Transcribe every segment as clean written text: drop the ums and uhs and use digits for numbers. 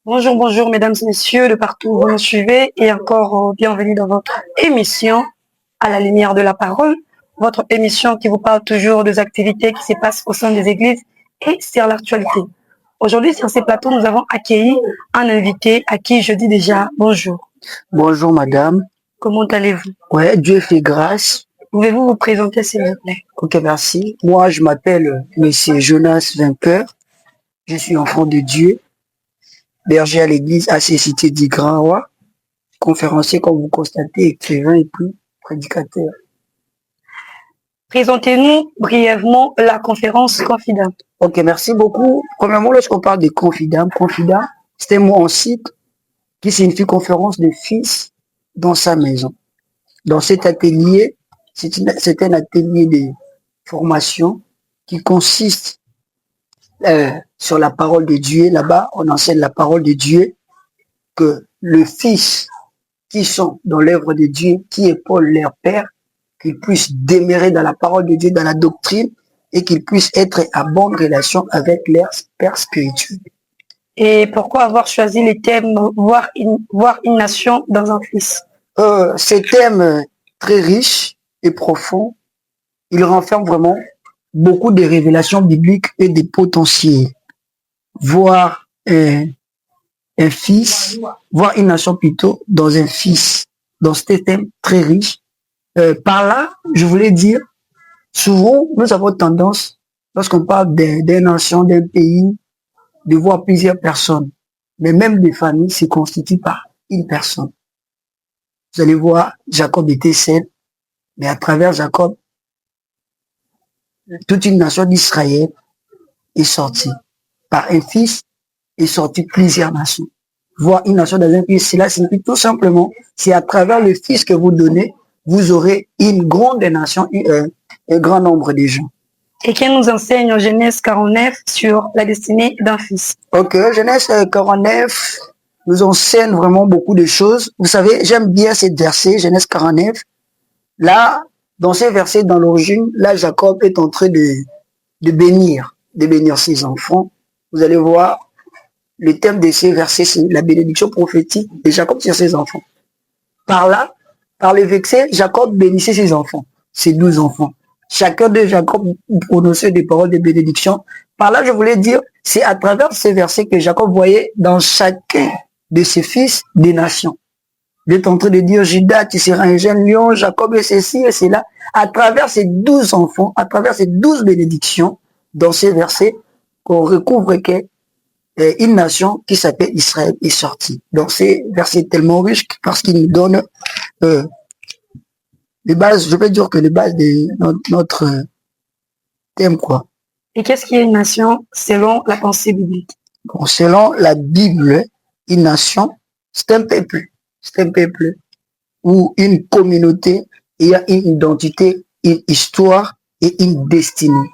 Bonjour, bonjour mesdames et messieurs de partout où vous nous suivez et encore bienvenue dans votre émission à la lumière de la parole, votre émission qui vous parle toujours des activités qui se passent au sein des églises et sur l'actualité. Aujourd'hui sur ces plateaux, nous avons accueilli un invité à qui je dis déjà bonjour. Bonjour madame. Comment allez-vous? Ouais, Dieu fait grâce. Pouvez-vous vous présenter s'il vous plaît? Ok, merci. Moi, je m'appelle Monsieur Jonas Vainqueur. Je suis enfant de Dieu, berger à l'église ACCT d'Igrawa, conférencier comme vous constatez, écrivain et puis prédicateur. Présentez-nous brièvement la conférence Confident. Ok, merci beaucoup. Premièrement, lorsqu'on parle de Confident, c'est un mot en site qui signifie conférence de fils dans sa maison. Dans cet atelier, c'est un atelier de formation qui consiste sur la parole de Dieu. Là-bas, on enseigne la parole de Dieu, que le fils qui sont dans l'œuvre de Dieu, qui épaulent leur père, qu'ils puissent demeurer dans la parole de Dieu, dans la doctrine, et qu'ils puissent être en bonne relation avec leur père spirituel. Et pourquoi avoir choisi le thème voir une nation dans un fils? Ce thème très riche et profond, il renferme vraiment beaucoup de révélations bibliques et des potentiels. Voir un fils, voir une nation plutôt dans un fils, dans ce thème très riche. Par là, je voulais dire, souvent, nous avons tendance, lorsqu'on parle d'une nation, d'un pays, de voir plusieurs personnes. Mais même des familles se constituent par une personne. Vous allez voir, Jacob était seul, mais à travers Jacob, toute une nation d'Israël est sortie. Par un fils est sorti plusieurs nations. Voir une nation dans un fils, cela signifie tout simplement, c'est à travers le fils que vous donnez, vous aurez une grande nation, un grand nombre de gens. Et qui nous enseigne en Genèse 49 sur la destinée d'un fils. Ok, Genèse 49 nous enseigne vraiment beaucoup de choses. Vous savez, j'aime bien ces versets, Genèse 49. Là, dans ces versets, dans l'origine, là, Jacob est en train de bénir ses enfants. Vous allez voir, le thème de ces versets, c'est la bénédiction prophétique de Jacob sur ses enfants. Par là, par les versets, Jacob bénissait ses enfants, ses 12 enfants. Chacun de Jacob prononçait des paroles de bénédiction. Par là, je voulais dire, c'est à travers ces versets que Jacob voyait dans chacun de ses fils des nations. Il est en train de dire, Judas, tu seras un jeune lion, Jacob est ceci et cela. À travers ces 12 enfants, à travers ces 12 bénédictions, dans ces versets, qu'on recouvre qu'une nation qui s'appelle Israël est sortie. Donc ces versets tellement riches parce qu'ils nous donnent les bases, je peux dire que les bases de notre thème, quoi. Et qu'est-ce qui est une nation selon la pensée biblique? Bon, selon la Bible, une nation, c'est un peuple. C'est un peuple ou une communauté, il y a une identité, une histoire et une destinée.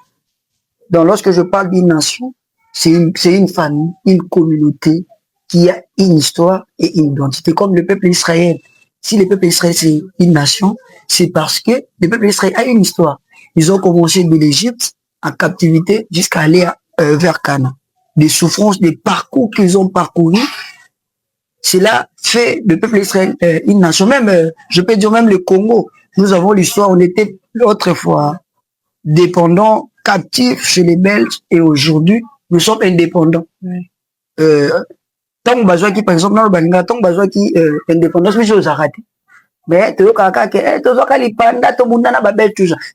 Donc lorsque je parle d'une nation, c'est une famille, une communauté qui a une histoire et une identité, comme le peuple d'Israël. Si le peuple d'Israël c'est une nation, c'est parce que le peuple d'Israël a une histoire. Ils ont commencé de l'Égypte en captivité jusqu'à aller vers Canaan. Des souffrances, des parcours qu'ils ont parcourus, cela fait le peuple d'Israël une nation. Même, je peux dire même le Congo. Nous avons l'histoire, on était autrefois dépendants, captifs chez les Belges, et aujourd'hui, nous sommes indépendants. Tant besoin qui, par exemple, dans le Baninga, tant besoin qui indépendance, mais je vous arrête. Mais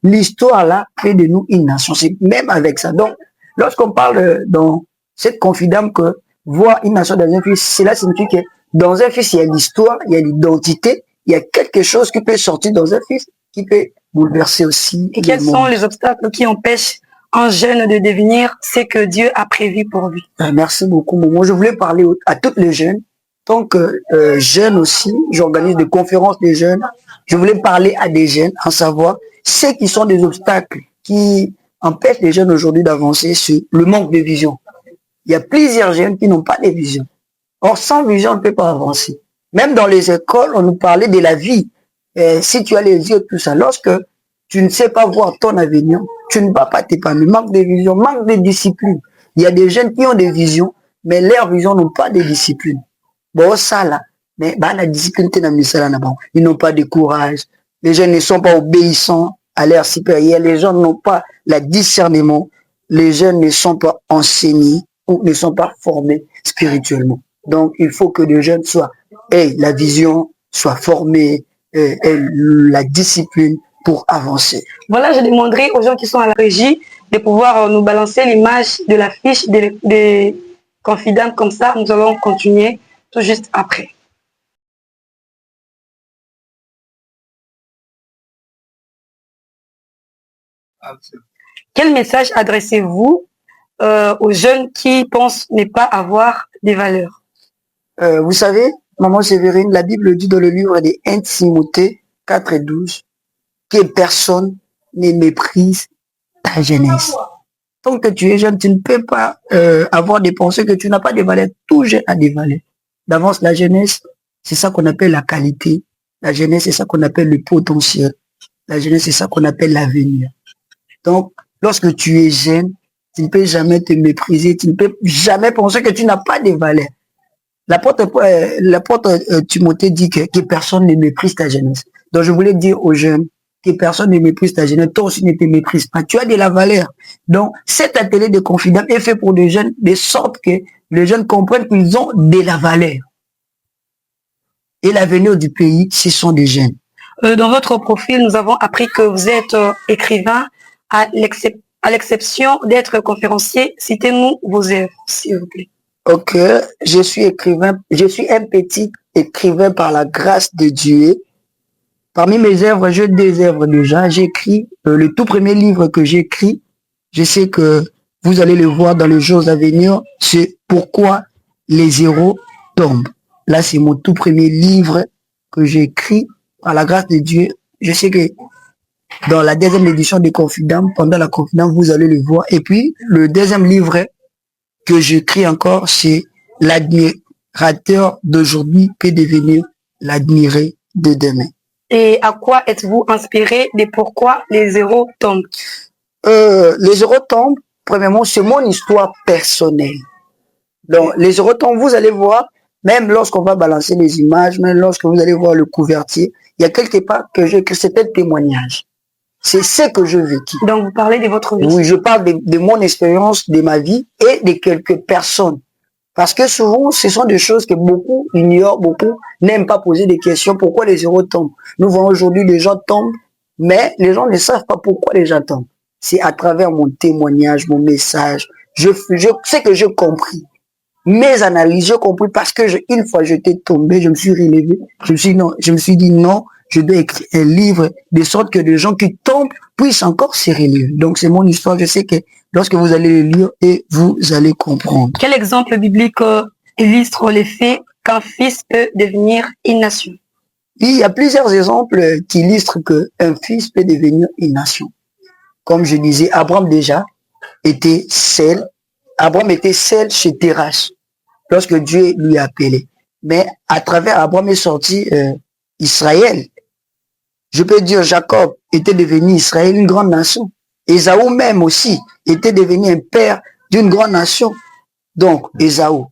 l'histoire là fait de nous une nation. C'est même avec ça. Donc, lorsqu'on parle dans cette confidence que voir une nation dans un fils, cela signifie que dans un fils, il y a l'histoire, il y a l'identité, il y a quelque chose qui peut sortir dans un fils, qui peut bouleverser aussi. Et quels sont les obstacles qui empêchent un jeune de devenir ce que Dieu a prévu pour lui? Merci beaucoup, Momo. Je voulais parler à tous les jeunes. Tant que jeune aussi, j'organise des conférences des jeunes. Je voulais parler à des jeunes, en savoir ce qui sont des obstacles qui empêchent les jeunes aujourd'hui d'avancer sur le manque de vision. Il y a plusieurs jeunes qui n'ont pas de vision. Or, sans vision, on ne peut pas avancer. Même dans les écoles, on nous parlait de la vie. Si tu as les yeux, tout ça, lorsque tu ne sais pas voir ton avenir, tu ne vas pas t'épanouir. Manque de vision, manque de discipline. Il y a des jeunes qui ont des visions, mais leurs visions n'ont pas de discipline. Bon, ça là, mais bah, la discipline, ils n'ont pas de courage. Les jeunes ne sont pas obéissants à leurs supérieurs. Les gens n'ont pas le discernement. Les jeunes ne sont pas enseignés ou ne sont pas formés spirituellement. Donc, il faut que les jeunes soient, aient la vision, soient formés, aient la discipline pour avancer. Voilà, je demanderai aux gens qui sont à la régie de pouvoir nous balancer l'image de la fiche des confidents. Comme ça, nous allons continuer tout juste après. Quel message adressez-vous aux jeunes qui pensent ne pas avoir des valeurs? Vous savez, Maman Sévérine, la Bible dit dans le livre des 1 Timothée 4 et 12 que personne ne méprise ta jeunesse. Tant que tu es jeune, tu ne peux pas avoir des pensées que tu n'as pas de valeurs. Tout jeune a des valeurs. D'avance, la jeunesse, c'est ça qu'on appelle la qualité. La jeunesse, c'est ça qu'on appelle le potentiel. La jeunesse, c'est ça qu'on appelle l'avenir. Donc, lorsque tu es jeune, tu ne peux jamais te mépriser, tu ne peux jamais penser que tu n'as pas de valeur. L'apôtre Timothée dit que personne ne méprise ta jeunesse. Donc, je voulais dire aux jeunes que personne ne méprise ta jeunesse. Toi aussi ne te méprise pas. Tu as de la valeur. Donc, cet atelier de confidence est fait pour les jeunes de sorte que les jeunes comprennent qu'ils ont de la valeur. Et l'avenir du pays, ce sont des jeunes. Dans votre profil, nous avons appris que vous êtes écrivain, à l'exception d'être conférencier. Citez-nous vos œuvres, s'il vous plaît. Ok, je suis écrivain, je suis un petit écrivain par la grâce de Dieu. Parmi mes œuvres, j'ai 2 œuvres déjà. J'écris le tout premier livre que j'écris. Je sais que vous allez le voir dans les jours à venir. C'est Pourquoi les héros tombent. Là, c'est mon tout premier livre que j'écris par la grâce de Dieu. Je sais que dans la 2e édition de Confidence, pendant la Confidence, vous allez le voir. Et puis, le 2e livre que j'écris encore, c'est l'admirateur d'aujourd'hui peut devenir l'admiré de demain. Et à quoi êtes-vous inspiré de Pourquoi les héros tombent? Les héros tombent, premièrement, c'est mon histoire personnelle. Donc, les héros tombent, vous allez voir, même lorsqu'on va balancer les images, même lorsque vous allez voir le couvertier, il y a quelque part que c'est un témoignage. C'est ce que je vécu. Donc, vous parlez de votre vie. Oui, je parle de mon expérience, de ma vie et de quelques personnes. Parce que souvent, ce sont des choses que beaucoup ignorent, beaucoup n'aiment pas poser des questions. Pourquoi les héros tombent? Nous voyons aujourd'hui les gens tombent, mais les gens ne savent pas pourquoi les gens tombent. C'est à travers mon témoignage, mon message. Je sais que j'ai compris. Mes analyses, j'ai compris parce que une fois j'étais tombé, je me suis relevé. Je me suis dit non, je dois écrire un livre de sorte que les gens qui tombent puissent encore se relever. Donc c'est mon histoire. Je sais que lorsque vous allez le lire et vous allez comprendre. Quel exemple biblique illustre les faits qu'un fils peut devenir une nation? Il y a plusieurs exemples qui illustrent qu'un fils peut devenir une nation. Comme je disais, Abraham déjà était seul. Abraham était seul chez Terach lorsque Dieu lui a appelé. Mais à travers Abraham est sorti Israël. Je peux dire Jacob était devenu Israël, une grande nation. Ésaü même aussi était devenu un père d'une grande nation. Donc Ésaü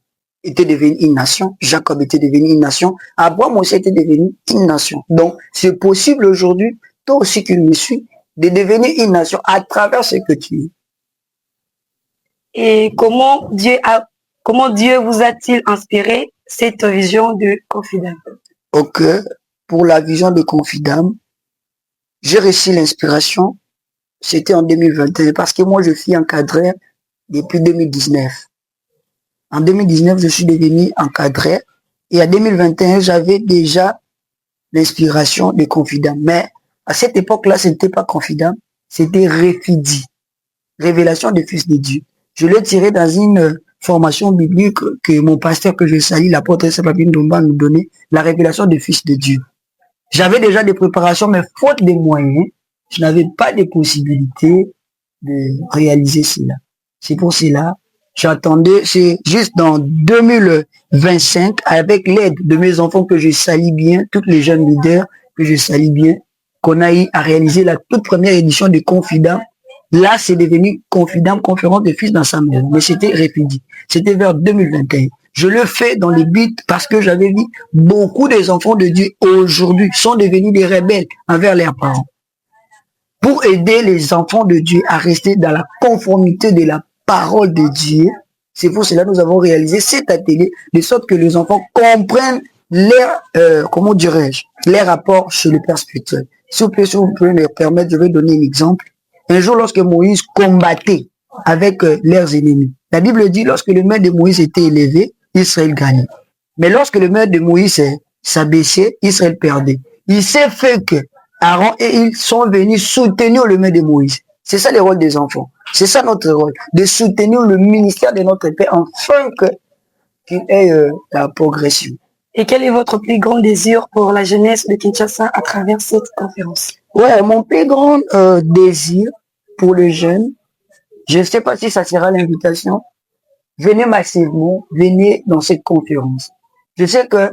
était devenu une nation, Jacob était devenu une nation, Abraham aussi était devenu une nation. Donc c'est possible aujourd'hui, toi aussi qui me suis, de devenir une nation à travers ce que tu es. Et comment Dieu vous a-t-il inspiré cette vision de Confidence? Ok, pour la vision de Confidence, j'ai reçu l'inspiration, c'était en 2021, parce que moi je suis encadré depuis 2019. En 2019, je suis devenu encadré, et en 2021, j'avais déjà l'inspiration de Confidence. Mais à cette époque-là, ce n'était pas Confidence, c'était Réfidi, révélation du Fils de Dieu. Je l'ai tiré dans une formation biblique que mon pasteur que je salue, l'apôtre Sababine Domba, nous donnait, la révélation du Fils de Dieu. J'avais déjà des préparations, mais faute de moyens, je n'avais pas de possibilité de réaliser cela. C'est pour cela, j'attendais, c'est juste dans 2025, avec l'aide de mes enfants que je salue bien, tous les jeunes leaders que je salue bien, qu'on a eu à réaliser la toute première édition de Confidence Là, c'est devenu confident, conférence de fils dans sa maison. Mais c'était répudié. C'était vers 2021. Je le fais dans le but parce que j'avais vu beaucoup des enfants de Dieu aujourd'hui sont devenus des rebelles envers leurs parents. Pour aider les enfants de Dieu à rester dans la conformité de la parole de Dieu, c'est pour cela que nous avons réalisé cet atelier, de sorte que les enfants comprennent comment dirais-je, les rapports sur le Père spirituel. S'il vous plaît, si vous pouvez me permettre, je vais donner un exemple. Un jour, lorsque Moïse combattait avec leurs ennemis, la Bible dit, lorsque le maître de Moïse était élevé, Israël gagnait. Mais lorsque le maître de Moïse s'abaissait, Israël perdait. Il s'est fait que Aaron et ils sont venus soutenir le maître de Moïse. C'est ça le rôle des enfants. C'est ça notre rôle, de soutenir le ministère de notre Père afin qu'il ait la progression. Et quel est votre plus grand désir pour la jeunesse de Kinshasa à travers cette conférence? Ouais, mon plus grand désir pour les jeunes, je ne sais pas si ça sera l'invitation, venez massivement, venez dans cette conférence. Je sais que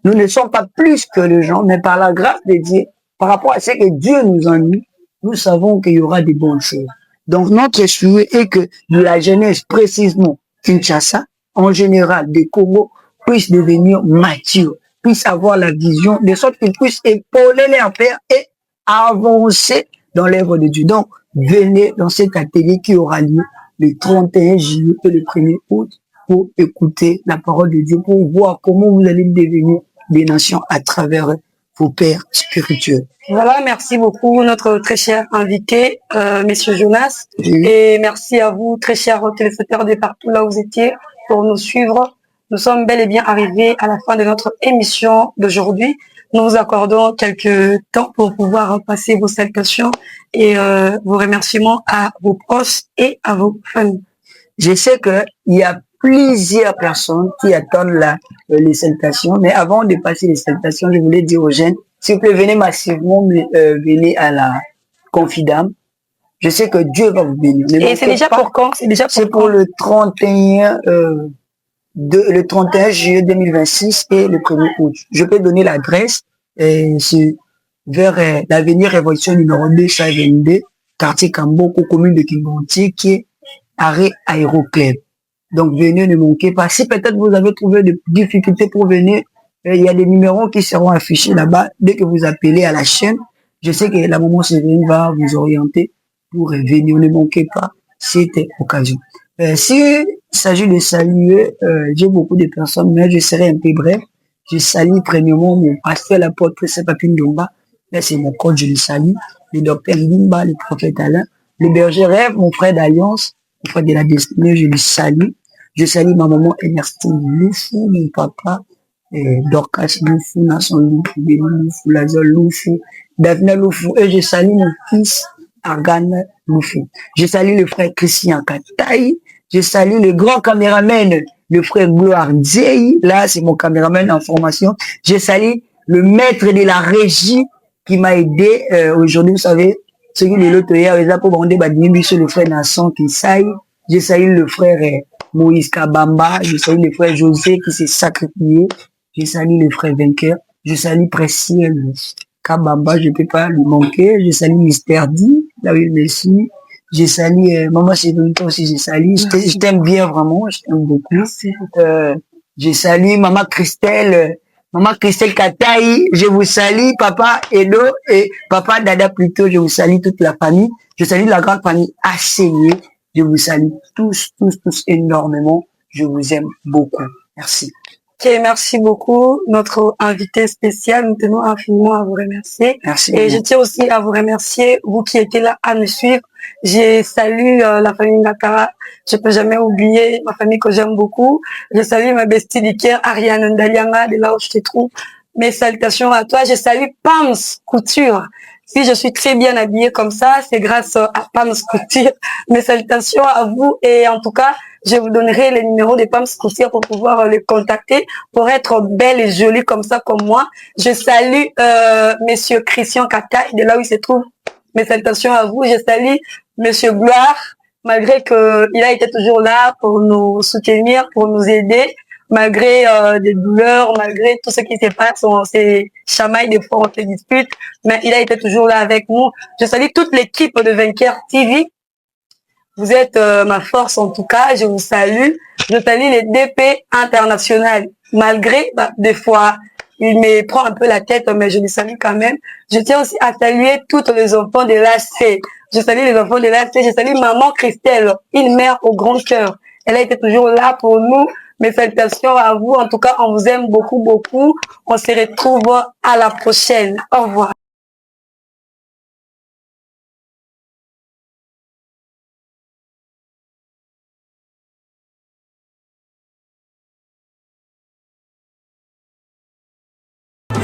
nous ne sommes pas plus que les gens, mais par la grâce de Dieu, par rapport à ce que Dieu nous a mis, nous savons qu'il y aura des bonnes choses. Donc notre souhait est que la jeunesse, précisément Kinshasa, en général des Congo, puisse devenir mature, puisse avoir la vision, de sorte qu'ils puissent épauler leurs pères et avancer dans l'œuvre de Dieu. Donc, venez dans cet atelier qui aura lieu le 31 juillet et le 1er août pour écouter la parole de Dieu, pour voir comment vous allez devenir des nations à travers vos pères spirituels. Voilà, merci beaucoup notre très cher invité, Monsieur Jonas. Oui. Et merci à vous, très chers téléspectateurs de partout là où vous étiez, pour nous suivre. Nous sommes bel et bien arrivés à la fin de notre émission d'aujourd'hui. Nous vous accordons quelques temps pour pouvoir passer vos salutations et vos remerciements à vos proches et à vos familles. Je sais qu'il y a plusieurs personnes qui attendent les salutations, mais avant de passer les salutations, je voulais dire aux jeunes, s'il vous plaît, venez massivement, venez à la Confidam. Je sais que Dieu va vous bénir. Et c'est déjà pour quand? C'est pour le 31 juillet 2026 et le 1er août. Je peux donner l'adresse, c'est vers l'avenir Révolution numéro 222, quartier Kamboko, commune de Kingontier, qui est arrêt Aéroclub. Donc venez, ne manquez pas. Si peut-être vous avez trouvé des difficultés pour venir, il y a des numéros qui seront affichés là-bas. Dès que vous appelez à la chaîne, je sais que la maman Séverine va vous orienter pour venir. Ne manquez pas cette occasion. S'il s'agit de saluer, j'ai beaucoup de personnes, mais je serai un peu bref. Je salue premièrement mon pasteur, l'apôtre Papine Domba. Là, c'est mon coach, je le salue. Le docteur Limba, le prophète Alain. Le berger Rêve, mon frère d'Alliance, mon frère de la destinée, je le salue. Je salue ma maman Ernestine Loufou, mon papa, Dorcas Loufou, Nasson Loufou, Béni Loufou, Lazare Loufou, Davina Loufou, et je salue mon fils Argane Loufou. Je salue le frère Christian Kataï. Je salue le grand caméraman, le frère Gloire Zey. Là, c'est mon caméraman en formation. Je salue le maître de la régie qui m'a aidé aujourd'hui. Vous savez, celui de l'autre hier, pour bander le frère Nasson qui saille. Je salue le frère Moïse Kabamba. Je salue le frère José qui s'est sacrifié. Je salue le frère Vainqueur. Je salue Précieux Kabamba. Je ne peux pas lui manquer. Je salue Mister D. Là oui, merci. Je salue Maman Séverine aussi, je salue. Je t'aime bien vraiment, je t'aime beaucoup. Je salue Maman Christelle Kataï, je vous salue, Papa Edo et Papa Dada plutôt, je vous salue toute la famille. Je salue la grande famille Assénier. Je vous salue tous énormément. Je vous aime beaucoup. Merci. Ok, merci beaucoup. Notre invité spécial, nous tenons infiniment à vous remercier. Merci. Et je tiens aussi à vous remercier, vous qui étiez là à me suivre. J'ai salué la famille Nakara. Je peux jamais oublier ma famille que j'aime beaucoup. Je salue ma bestie du cœur, Ariane Ndalianga, de là où je te trouve. Mes salutations à toi. Je salue Pams Couture. Si je suis très bien habillée comme ça, c'est grâce à Pams Couture. Mes salutations à vous et en tout cas, je vous donnerai les numéros de Pams Couture pour pouvoir les contacter, pour être belle et jolie comme ça, comme moi. Je salue Monsieur Christian Kata, de là où il se trouve. Mes salutations à vous. Je salue Monsieur Gloire, malgré qu'il a été toujours là pour nous soutenir, pour nous aider. malgré des douleurs, malgré tout ce qui se passe, on s'est chamaille des fois, on se dispute, mais il a été toujours là avec nous. Je salue toute l'équipe de Vainqueur TV. Vous êtes ma force en tout cas, je vous salue. Je salue les DP internationales. Malgré, des fois, il me prend un peu la tête, mais je les salue quand même. Je tiens aussi à saluer tous les enfants de l'AC. Je salue les enfants de l'AC. Je salue maman Christelle, une mère au grand cœur. Elle a été toujours là pour nous. Mes félicitations à vous. En tout cas, on vous aime beaucoup, beaucoup. On se retrouve à la prochaine. Au revoir.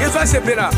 Yesu asepela